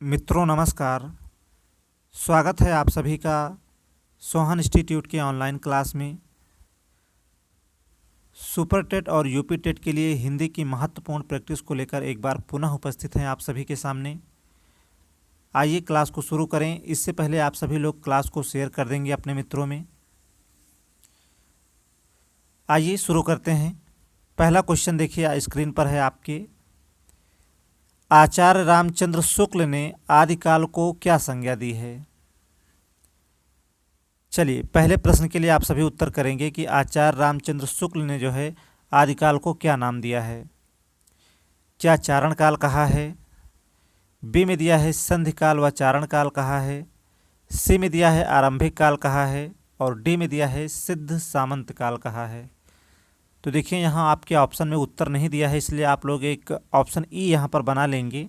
मित्रों नमस्कार। स्वागत है आप सभी का सोहन इंस्टीट्यूट के ऑनलाइन क्लास में। सुपर टेट और यूपी टेट के लिए हिंदी की महत्वपूर्ण प्रैक्टिस को लेकर एक बार पुनः उपस्थित हैं आप सभी के सामने। आइए क्लास को शुरू करें। इससे पहले आप सभी लोग क्लास को शेयर कर देंगे अपने मित्रों में। आइए शुरू करते हैं। पहला क्वेश्चन देखिए स्क्रीन पर है आपके। आचार्य रामचंद्र शुक्ल ने आदिकाल को क्या संज्ञा दी है? चलिए पहले प्रश्न के लिए आप सभी उत्तर करेंगे कि आचार्य रामचंद्र शुक्ल ने जो है आदिकाल को क्या नाम दिया है। क्या चारण काल कहा है, बी में दिया है संधि काल व चारण काल कहा है, सी में दिया है आरंभिक काल कहा है और डी में दिया है सिद्ध सामंत काल कहा है। तो देखिए यहाँ आपके ऑप्शन में उत्तर नहीं दिया है, इसलिए आप लोग एक ऑप्शन ई यहाँ पर बना लेंगे।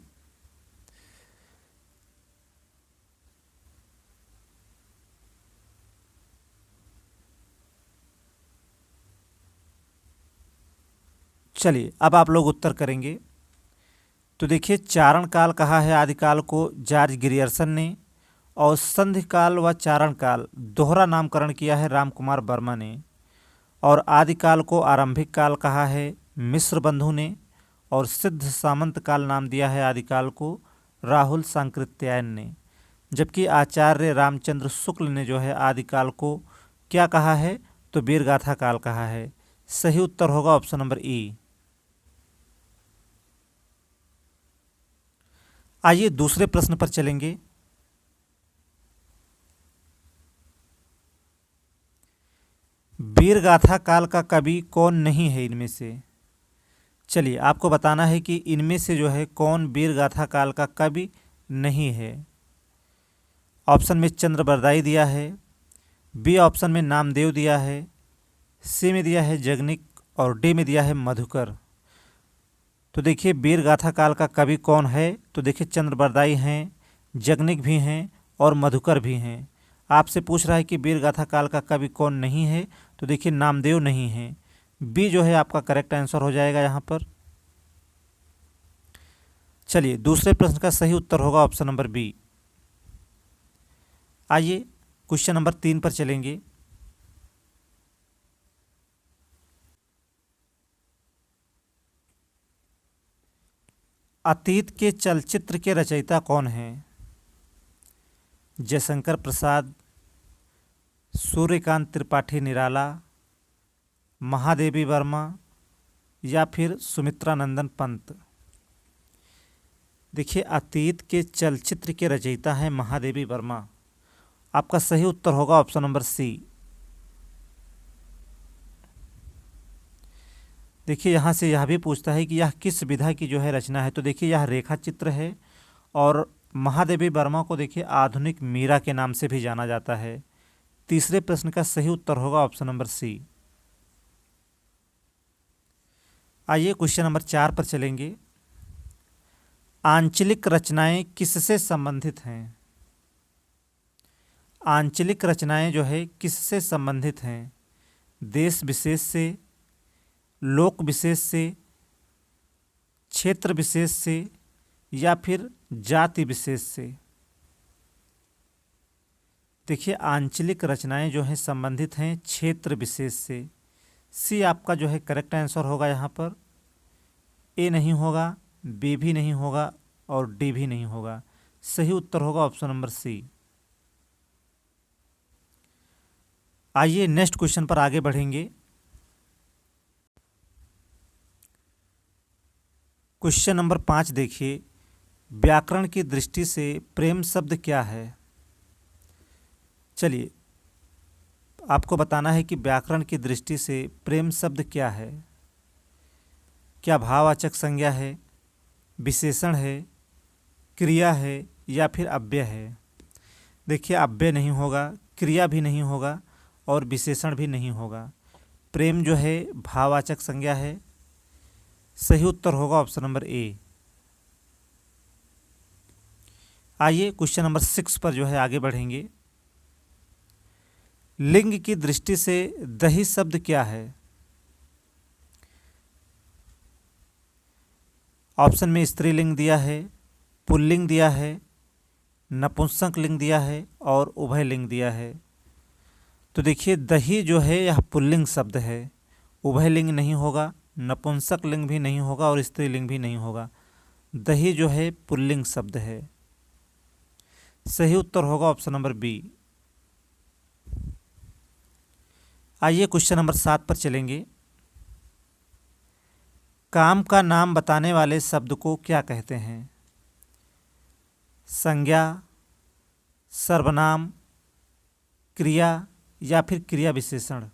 चलिए अब आप लोग उत्तर करेंगे। तो देखिए चारण काल कहा है आदिकाल को जॉर्ज ग्रियर्सन ने, और संधि काल व चारण काल दोहरा नामकरण किया है रामकुमार वर्मा ने, और आदिकाल को आरंभिक काल कहा है मिश्र बंधु ने, और सिद्ध सामंत काल नाम दिया है आदिकाल को राहुल सांकृत्यायन ने। जबकि आचार्य रामचंद्र शुक्ल ने जो है आदिकाल को क्या कहा है, तो वीरगाथा काल कहा है। सही उत्तर होगा ऑप्शन नंबर ई। आइए दूसरे प्रश्न पर चलेंगे। वीरगाथा काल का कवि कौन नहीं है इनमें से? चलिए आपको बताना है कि इनमें से जो है कौन वीरगाथा काल का कवि नहीं है। ऑप्शन में चंद्रबरदाई दिया है, बी ऑप्शन में नामदेव दिया है, सी में दिया है जगनिक और डी में दिया है मधुकर। तो देखिए वीरगाथा काल का कवि कौन है, तो देखिए चंद्रबरदाई हैं, जगनिक भी हैं और मधुकर भी हैं। आपसे पूछ रहा है कि वीरगाथा काल का कवि कौन नहीं है, तो देखिए नामदेव नहीं है। बी जो है आपका करेक्ट आंसर हो जाएगा यहाँ पर। चलिए दूसरे प्रश्न का सही उत्तर होगा ऑप्शन नंबर बी। आइए क्वेश्चन नंबर 3 पर चलेंगे। अतीत के चलचित्र के रचयिता कौन हैं? जयशंकर प्रसाद, सूर्यकांत त्रिपाठी निराला, महादेवी वर्मा या फिर सुमित्रा नंदन पंत। देखिए अतीत के चलचित्र के रचयिता हैं महादेवी वर्मा। आपका सही उत्तर होगा ऑप्शन नंबर सी। देखिए यहाँ से यह भी पूछता है कि यह किस विधा की जो है रचना है, तो देखिए यह रेखा चित्र है, और महादेवी वर्मा को देखिए आधुनिक मीरा के नाम से भी जाना जाता है। तीसरे प्रश्न का सही उत्तर होगा ऑप्शन नंबर सी। आइए क्वेश्चन नंबर 4 पर चलेंगे। आंचलिक रचनाएं किससे संबंधित हैं? आंचलिक रचनाएं जो है किससे संबंधित हैं? देश विशेष से, लोक विशेष से, क्षेत्र विशेष से या फिर जाति विशेष से। देखिए आंचलिक रचनाएं जो हैं संबंधित हैं क्षेत्र विशेष से। सी आपका जो है करेक्ट आंसर होगा यहाँ पर। ए नहीं होगा, बी भी नहीं होगा और डी भी नहीं होगा। सही उत्तर होगा ऑप्शन नंबर सी। आइए नेक्स्ट क्वेश्चन पर आगे बढ़ेंगे। क्वेश्चन नंबर 5 देखिए। व्याकरण की दृष्टि से प्रेम शब्द क्या है? चलिए आपको बताना है कि व्याकरण की दृष्टि से प्रेम शब्द क्या है। क्या भाववाचक संज्ञा है, विशेषण है, क्रिया है या फिर अव्यय है? देखिए अव्यय नहीं होगा, क्रिया भी नहीं होगा और विशेषण भी नहीं होगा। प्रेम जो है भाववाचक संज्ञा है। सही उत्तर होगा ऑप्शन नंबर ए। आइए क्वेश्चन नंबर 6 पर जो है आगे बढ़ेंगे। लिंग की दृष्टि से दही शब्द क्या है? ऑप्शन में स्त्रीलिंग दिया है, पुल्लिंग दिया है, नपुंसक लिंग दिया है और उभय लिंग दिया है। तो देखिए दही जो है यह पुल्लिंग शब्द है, उभय लिंग नहीं होगा, नपुंसक लिंग भी नहीं होगा और स्त्रीलिंग भी नहीं होगा। दही जो है पुल्लिंग शब्द है। सही उत्तर होगा ऑप्शन नंबर बी। आइए क्वेश्चन नंबर 7 पर चलेंगे। काम का नाम बताने वाले शब्द को क्या कहते हैं? संज्ञा, सर्वनाम, क्रिया या फिर क्रिया विशेषण।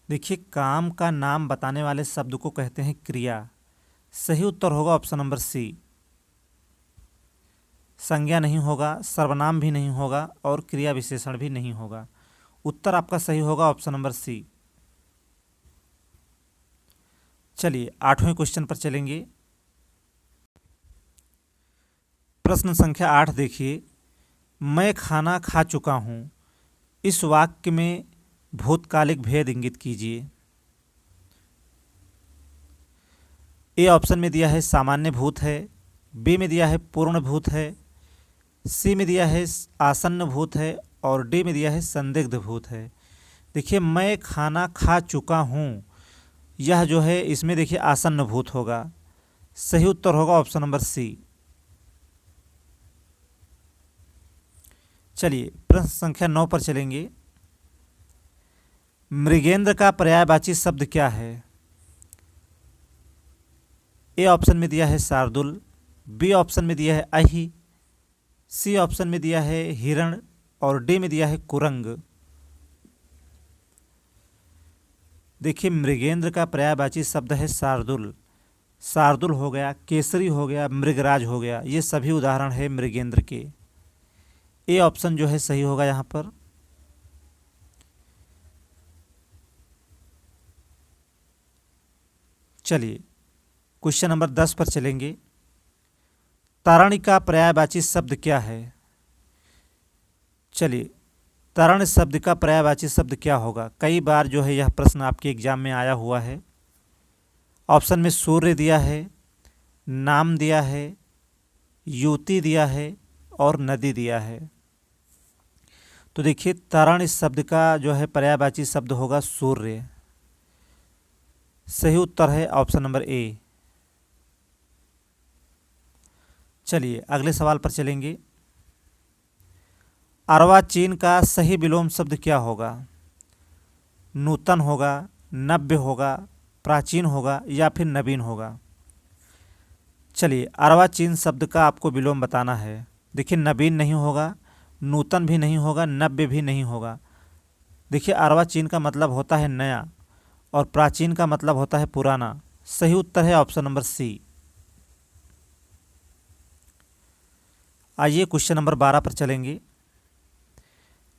देखिए काम का नाम बताने वाले शब्द को कहते हैं क्रिया। सही उत्तर होगा ऑप्शन नंबर सी। संज्ञा नहीं होगा, सर्वनाम भी नहीं होगा और क्रिया विशेषण भी नहीं होगा। उत्तर आपका सही होगा ऑप्शन नंबर सी। चलिए 8वें क्वेश्चन पर चलेंगे। प्रश्न संख्या 8 देखिए। मैं खाना खा चुका हूँ, इस वाक्य में भूतकालिक भेद इंगित कीजिए। ए ऑप्शन में दिया है सामान्य भूत है, बी में दिया है पूर्ण भूत है, सी में दिया है आसन्न भूत है और डी में दिया है संदिग्ध भूत है। देखिए मैं खाना खा चुका हूँ, यह जो है इसमें देखिए आसन्न भूत होगा। सही उत्तर होगा ऑप्शन नंबर सी। चलिए प्रश्न संख्या 9 पर चलेंगे। मृगेंद्र का पर्यायवाची शब्द क्या है? ए ऑप्शन में दिया है शार्दुल, बी ऑप्शन में दिया है अहि, सी ऑप्शन में दिया है हिरण और डी में दिया है कुरंग। देखिए मृगेंद्र का पर्यायवाची शब्द है शार्दुल। शार्दुल हो गया, केसरी हो गया, मृगराज हो गया, ये सभी उदाहरण है मृगेंद्र के। ए ऑप्शन जो है सही होगा यहाँ पर। चलिए क्वेश्चन नंबर 10 पर चलेंगे। तारणी का पर्यायवाची शब्द क्या है? चलिए तारण शब्द का पर्यायवाची शब्द क्या होगा? कई बार जो है यह प्रश्न आपके एग्जाम में आया हुआ है। ऑप्शन में सूर्य दिया है, नाम दिया है, युति दिया है और नदी दिया है। तो देखिए तारण इस शब्द का जो है पर्यायवाची शब्द होगा सूर्य। सही उत्तर है ऑप्शन नंबर ए। चलिए अगले सवाल पर चलेंगे। अर्वाचीन का सही विलोम शब्द क्या होगा? नूतन होगा, नव्य होगा, प्राचीन होगा या फिर नवीन होगा? चलिए अर्वाचीन शब्द का आपको विलोम बताना है। देखिए नवीन नहीं होगा, नूतन भी नहीं होगा, नव्य भी नहीं होगा। देखिए अर्वाचीन का मतलब होता है नया और प्राचीन का मतलब होता है पुराना। सही उत्तर है ऑप्शन नंबर सी। आइए क्वेश्चन नंबर 12 पर चलेंगे।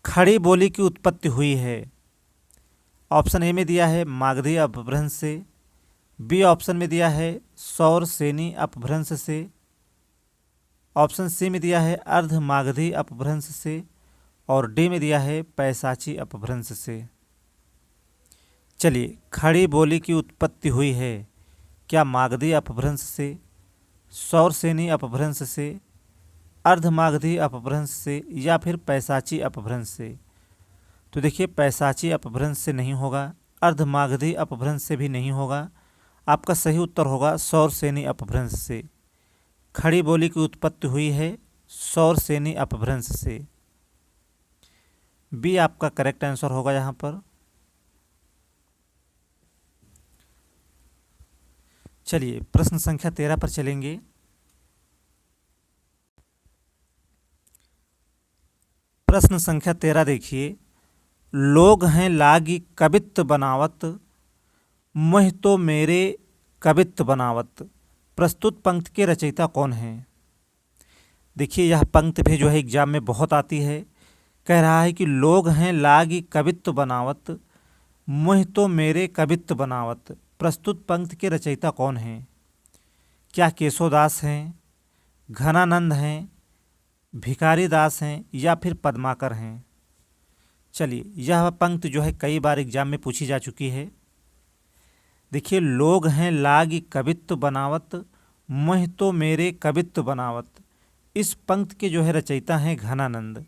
खड़ी बोली की उत्पत्ति हुई है। ऑप्शन ए में दिया है मागधी अपभ्रंश से, बी ऑप्शन में दिया है सौर सेनी अपभ्रंश से, ऑप्शन सी में दिया है अर्ध मागधी अपभ्रंश से और डी में दिया है पैसाची अपभ्रंश से। चलिए खड़ी बोली की उत्पत्ति हुई है क्या मागधी अपभ्रंश से, सौर सेनी अपभ्रंश से, अर्धमागधी अपभ्रंश से या फिर पैसाची अपभ्रंश से? तो देखिए पैसाची अपभ्रंश से नहीं होगा, अर्धमागधी अपभ्रंश से भी नहीं होगा। आपका सही उत्तर होगा सौर सेनी अपभ्रंश से। खड़ी बोली की उत्पत्ति हुई है सौर सेनी अपभ्रंश से। बी आपका करेक्ट आंसर होगा यहाँ पर। चलिए प्रश्न संख्या 13 पर चलेंगे। प्रश्न संख्या 13 देखिए। लोग हैं लागी कवित्त बनावत, मुह तो मेरे कवित्त बनावत। प्रस्तुत पंक्ति के रचयिता कौन हैं? देखिए यह पंक्ति भी जो है एग्जाम में बहुत आती है। कह रहा है कि लोग हैं लागी कवित्त बनावत, मुह तो मेरे कवित्त बनावत। प्रस्तुत पंक्ति के रचयिता कौन हैं? क्या केशवदास हैं, घनानंद हैं, भिखारी दास हैं या फिर पद्माकर हैं? चलिए यह पंक्ति जो है कई बार एग्जाम में पूछी जा चुकी है। देखिए लोग हैं लागी कवित्त बनावत, मुह तो मेरे कवित्त बनावत। इस पंक्ति के जो है रचयिता हैं घनानंद।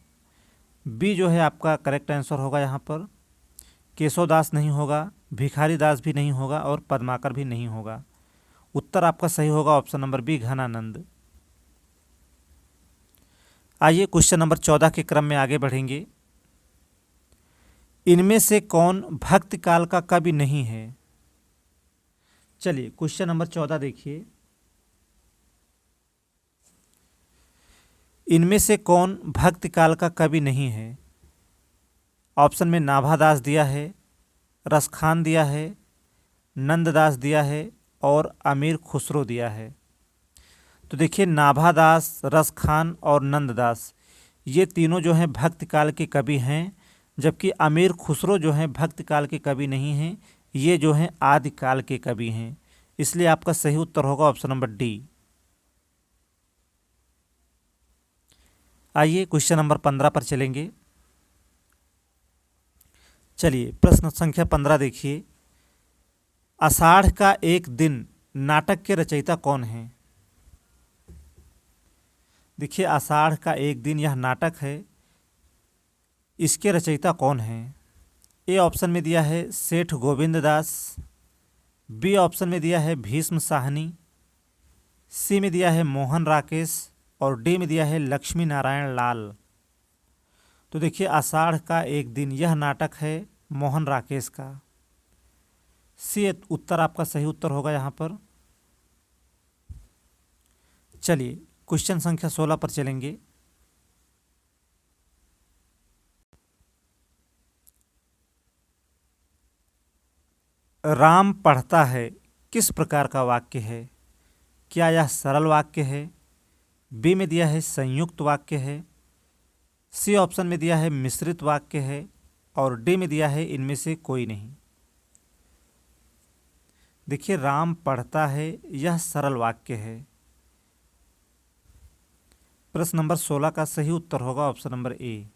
बी जो है आपका करेक्ट आंसर होगा यहाँ पर। केशवदास नहीं होगा, भिखारी दास भी नहीं होगा और पद्माकर भी नहीं होगा। उत्तर आपका सही होगा ऑप्शन नंबर बी घनानंद। आइए क्वेश्चन नंबर 14 के क्रम में आगे बढ़ेंगे। इनमें से कौन भक्ति काल का कवि नहीं है? चलिए क्वेश्चन नंबर 14 देखिए। इनमें से कौन भक्ति काल का कवि नहीं है? ऑप्शन में नाभादास दिया है, रसखान दिया है, नंददास दिया है और अमीर खुसरो दिया है। तो देखिए नाभादास, रसखान और नंददास ये तीनों जो हैं भक्ति काल के कवि हैं, जबकि अमीर खुसरो जो हैं भक्ति काल के कवि नहीं हैं, ये जो हैं आदि काल के कवि हैं। इसलिए आपका सही उत्तर होगा ऑप्शन नंबर डी। आइए क्वेश्चन नंबर 15 पर चलेंगे। चलिए प्रश्न संख्या 15 देखिए। आषाढ़ का एक दिन नाटक के रचयिता कौन हैं? देखिए आषाढ़ का एक दिन यह नाटक है, इसके रचयिता कौन हैं? ए ऑप्शन में दिया है सेठ गोविंद दास, बी ऑप्शन में दिया है भीष्म साहनी, सी में दिया है मोहन राकेश और डी में दिया है लक्ष्मी नारायण लाल। तो देखिए आषाढ़ का एक दिन यह नाटक है मोहन राकेश का। सी उत्तर आपका सही उत्तर होगा यहाँ पर। चलिए क्वेश्चन संख्या 16 पर चलेंगे। राम पढ़ता है किस प्रकार का वाक्य है? क्या यह सरल वाक्य है? बी में दिया है संयुक्त वाक्य है, सी ऑप्शन में दिया है मिश्रित वाक्य है और डी में दिया है इनमें से कोई नहीं। देखिए राम पढ़ता है यह सरल वाक्य है। प्रश्न नंबर 16 का सही उत्तर होगा ऑप्शन नंबर ए।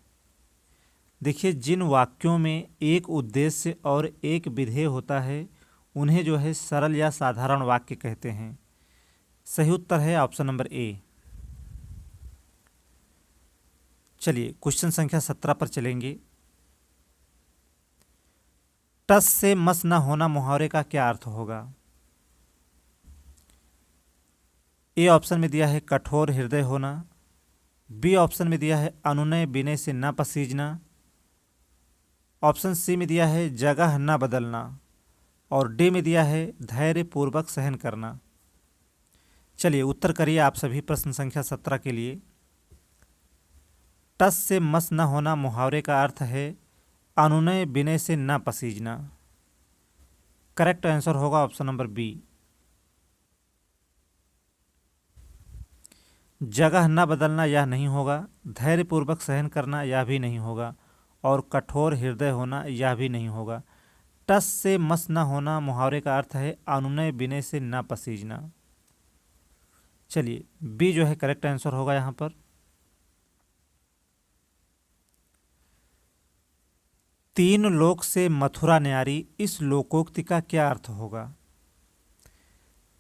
देखिए जिन वाक्यों में एक उद्देश्य और एक विधेय होता है उन्हें जो है सरल या साधारण वाक्य कहते हैं। सही उत्तर है ऑप्शन नंबर ए। चलिए क्वेश्चन संख्या 17 पर चलेंगे। टस से मस न होना मुहावरे का क्या अर्थ होगा? ए ऑप्शन में दिया है कठोर हृदय होना, बी ऑप्शन में दिया है अनुनय विनय से न पसीजना, ऑप्शन सी में दिया है जगह न बदलना और डी में दिया है धैर्य पूर्वक सहन करना। चलिए उत्तर करिए आप सभी प्रश्न संख्या 17 के लिए। टस से मस न होना मुहावरे का अर्थ है अनुनय विनय से न पसीजना। करेक्ट आंसर होगा ऑप्शन नंबर बी। जगह न बदलना यह नहीं होगा, धैर्यपूर्वक सहन करना यह भी नहीं होगा और कठोर हृदय होना यह भी नहीं होगा। टस से मस न होना मुहावरे का अर्थ है अनुनय विनय से न पसीजना। चलिए बी जो है करेक्ट आंसर होगा यहाँ पर। तीन लोक से मथुरा न्यारी इस लोकोक्ति का क्या अर्थ होगा?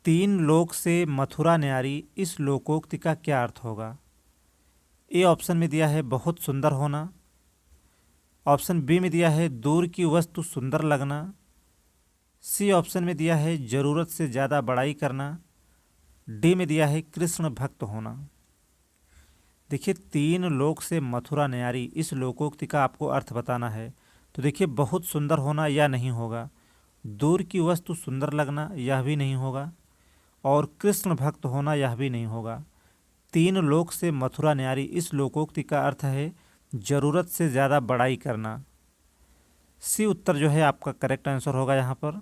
तीन लोक से मथुरा न्यारी इस लोकोक्ति का क्या अर्थ होगा? ए ऑप्शन में दिया है बहुत सुंदर होना, ऑप्शन बी में दिया है दूर की वस्तु सुंदर लगना, सी ऑप्शन में दिया है जरूरत से ज़्यादा बड़ाई करना, डी में दिया है कृष्ण भक्त होना। देखिए तीन लोक से मथुरा न्यारी इस लोकोक्ति का आपको अर्थ बताना है। तो देखिए बहुत सुंदर होना यह नहीं होगा, दूर की वस्तु सुंदर लगना यह भी नहीं होगा और कृष्ण भक्त होना यह भी नहीं होगा। तीन लोक से मथुरा न्यारी इस लोकोक्ति का अर्थ है जरूरत से ज़्यादा बड़ाई करना। सी उत्तर जो है आपका करेक्ट आंसर होगा यहाँ पर।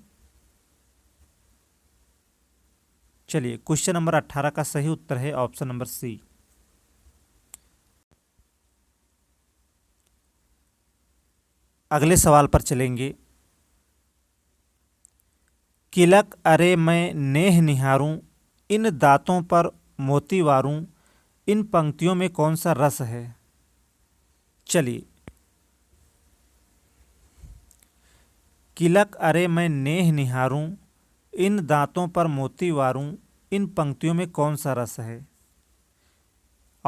चलिए क्वेश्चन नंबर 18 का सही उत्तर है ऑप्शन नंबर सी। अगले सवाल पर चलेंगे। किलक अरे मैं नेह निहारूं, इन दांतों पर मोती वारूं, इन पंक्तियों में कौन सा रस है? चलिए किलक अरे मैं नेह निहारूं, इन दांतों पर मोती वारूं, इन पंक्तियों में कौन सा रस है?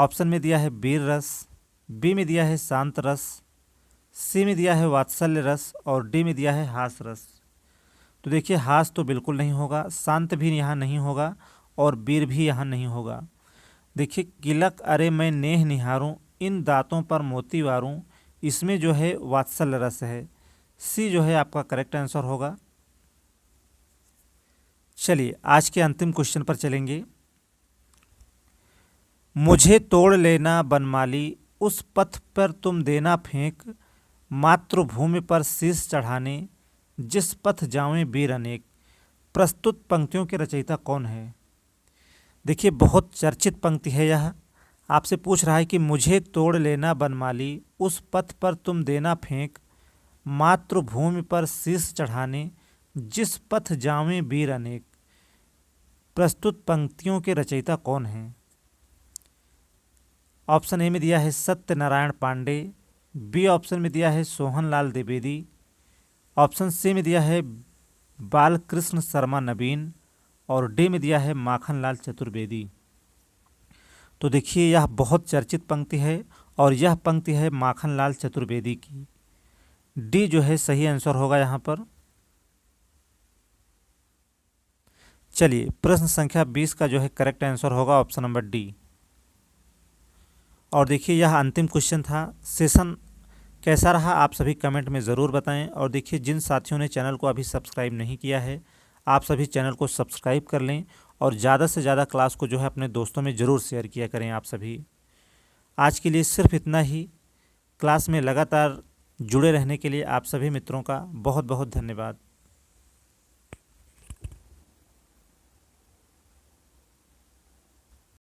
ऑप्शन में दिया है वीर रस, बी में दिया है शांत रस, सी में दिया है वात्सल्य रस और डी में दिया है हास रस। तो देखिए हास तो बिल्कुल नहीं होगा, शांत भी यहाँ नहीं होगा और वीर भी यहाँ नहीं होगा। देखिए किलक अरे मैं नेह निहारूं, इन दांतों पर मोती वारूं, इसमें जो है वात्सल्य रस है। सी जो है आपका करेक्ट आंसर होगा। चलिए आज के अंतिम क्वेश्चन पर चलेंगे। मुझे तोड़ लेना बनमाली, उस पथ पर तुम देना फेंक, मातृभूमि पर शीश चढ़ाने, जिस पथ जावें वीर अनेक। प्रस्तुत पंक्तियों के रचयिता कौन है? देखिए बहुत चर्चित पंक्ति है यह। आपसे पूछ रहा है कि मुझे तोड़ लेना बनमाली, उस पथ पर तुम देना फेंक, मातृभूमि पर शीश चढ़ाने, जिस पथ जावें वीर अनेक। प्रस्तुत पंक्तियों के रचयिता कौन हैं? ऑप्शन ए में दिया है सत्यनारायण पांडे, बी ऑप्शन में दिया है सोहनलाल द्विवेदी, ऑप्शन सी में दिया है बालकृष्ण शर्मा नवीन और डी में दिया है माखनलाल चतुर्वेदी। तो देखिए यह बहुत चर्चित पंक्ति है और यह पंक्ति है माखनलाल चतुर्वेदी की। डी जो है सही आंसर होगा यहाँ पर। चलिए प्रश्न संख्या 20 का जो है करेक्ट आंसर होगा ऑप्शन नंबर डी। और देखिए यह अंतिम क्वेश्चन था। सेशन कैसा रहा आप सभी कमेंट में ज़रूर बताएं। और देखिए जिन साथियों ने चैनल को अभी सब्सक्राइब नहीं किया है, आप सभी चैनल को सब्सक्राइब कर लें और ज़्यादा से ज़्यादा क्लास को जो है अपने दोस्तों में ज़रूर शेयर किया करें आप सभी। आज के लिए सिर्फ इतना ही। क्लास में लगातार जुड़े रहने के लिए आप सभी मित्रों का बहुत बहुत धन्यवाद।